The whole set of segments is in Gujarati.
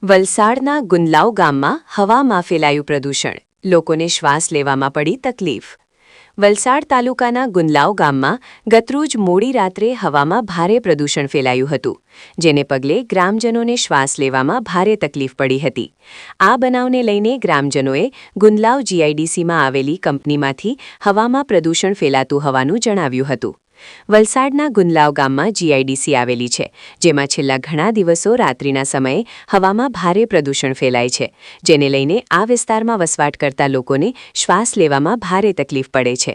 વલસાડના ગુંદલાવ ગામમાં હવામાં ફેલાયું પ્રદૂષણ, લોકોને શ્વાસ લેવામાં પડી તકલીફ। વલસાડ તાલુકાના ગુંદલાવ ગામમાં ગતરોજ મોડી રાત્રે હવામાં ભારે પ્રદૂષણ ફેલાયું હતું, જેને પગલે ગ્રામજનોને શ્વાસ લેવામાં ભારે તકલીફ પડી હતી। આ બનાવને લઈને ગ્રામજનોએ ગુંદલાવ જીઆઈડીસીમાં આવેલી કંપનીમાંથી હવામાં પ્રદૂષણ ફેલાતું હોવાનું જણાવ્યું હતું। વલસાડના ગુંદલાવ ગામમાં જીઆઈડીસી આવેલી છે, જેમાં છેલ્લા ઘણા દિવસો રાત્રિના સમયે હવામાં ભારે પ્રદૂષણ ફેલાય છે, જેને લઈને આ વિસ્તારમાં વસવાટ કરતા લોકોને શ્વાસ લેવામાં ભારે તકલીફ પડે છે।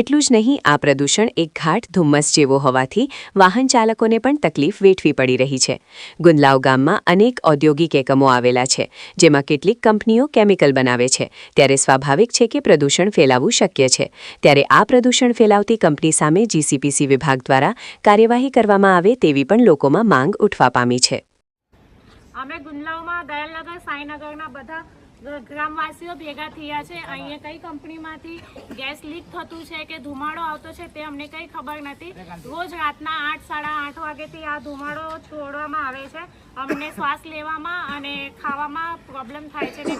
એટલું જ નહીં, આ પ્રદૂષણ એક ઘાટ ધુમ્મસ જેવો હોવાથી વાહન ચાલકોને પણ તકલીફ વેઠવી પડી રહી છે। ગુંદલાવ ગામમાં અનેક ઔદ્યોગિક એકમો આવેલા છે, જેમાં કેટલીક કંપનીઓ કેમિકલ બનાવે છે, ત્યારે સ્વાભાવિક છે કે પ્રદૂષણ ફેલાવવું શક્ય છે। ત્યારે આ પ્રદૂષણ ફેલાવતી કંપની સામે જીસીપીસી વિભાગ દ્વારા કાર્યવાહી કરવામાં આવે તેવી પણ લોકોમાં માંગ ઉઠવા પામી છે। અમે ગુંદલાવમાં દયાલનગર સાંઈનગરના બધા ગ્રામવાસીઓ ભેગા થયા છે। અહીંયા કઈ કંપનીમાંથી ગેસ લીક થતું છે કે ધુમાડો આવતો છે તે અમને કંઈ ખબર નથી। રોજ રાતના 8 સાડા 8 વાગ્યાથી આ ધુમાડો છોડવામાં આવે છે। અમને શ્વાસ લેવામાં અને ખાવામાં પ્રોબ્લેમ થાય છે ને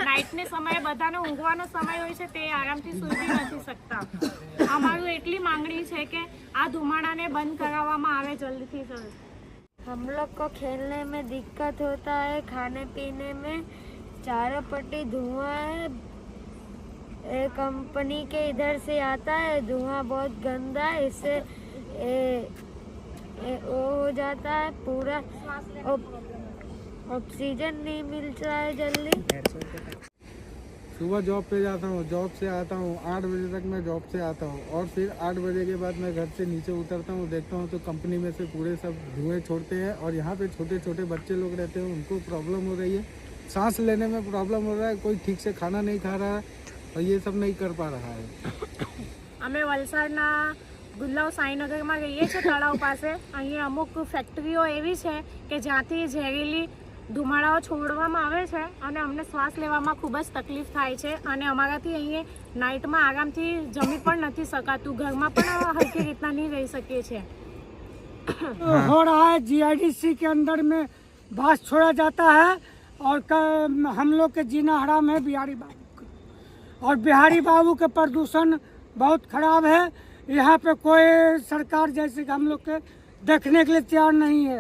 નાઇટને સમયે બધાનો ઊંઘવાનો સમય હોય છે, તે આરામથી સૂઈ નથી શકતા। અમારું એટલી માંગણી છે કે આ ધુમાડાને બંધ કરાવવામાં આવે જલ્દીથી જલ્દ। हम लोग को खेलने में दिक्कत होता है, खाने पीने में चारों पट्टी धुआं है। कंपनी के इधर से आता है धुआं, बहुत गंदा है, इससे वो हो जाता है पूरा, ऑक्सीजन नहीं मिलता है जल्दी। सुबह जॉब पे जाता हूँ, जॉब से आता हूँ 8 बजे तक मैं जॉब से आता हूँ और फिर 8 बजे के बाद मैं घर से नीचे उतरता हूँ, देखता हूँ तो कंपनी में से पूरे सब धुएं छोड़ते हैं और यहाँ पे छोटे छोटे बच्चे लोग रहते हैं, उनको प्रॉब्लम हो रही है, सांस लेने में प्रॉब्लम हो रहा है, कोई ठीक से खाना नहीं खा रहा है और ये सब नहीं कर पा रहा है। અમે વલસાડના ગુંદલાવ સાંઈનગરમાં રહીએ છીએ, તળાવ પાસે। અહીંયા અમુક ફેક્ટરીઓ એવી છે કે જ્યાંથી ઝેરીલી ધુમાડાઓ છોડવામાં આવે છે અને અમને શ્વાસ લેવામાં ખૂબ જ તકલીફ થાય છે અને અમારાથી અહીંયા નાઇટમાં આરામથી જમી પણ નથી શકાતું, ઘરમાં પણ હરખી રીતના નહીં રહી શકીએ છીએ। हो रहा है जीआईडीसी के अंदर में बास छोड़ा जाता है और हम लोग के जीना हराम है बिहारी बाबू का। और बिहारी बाबू का प्रदूषण बहुत खराब है। यहाँ पे कोई सरकार जैसे कि हम लोग के देखने के लिए तैयार नहीं है।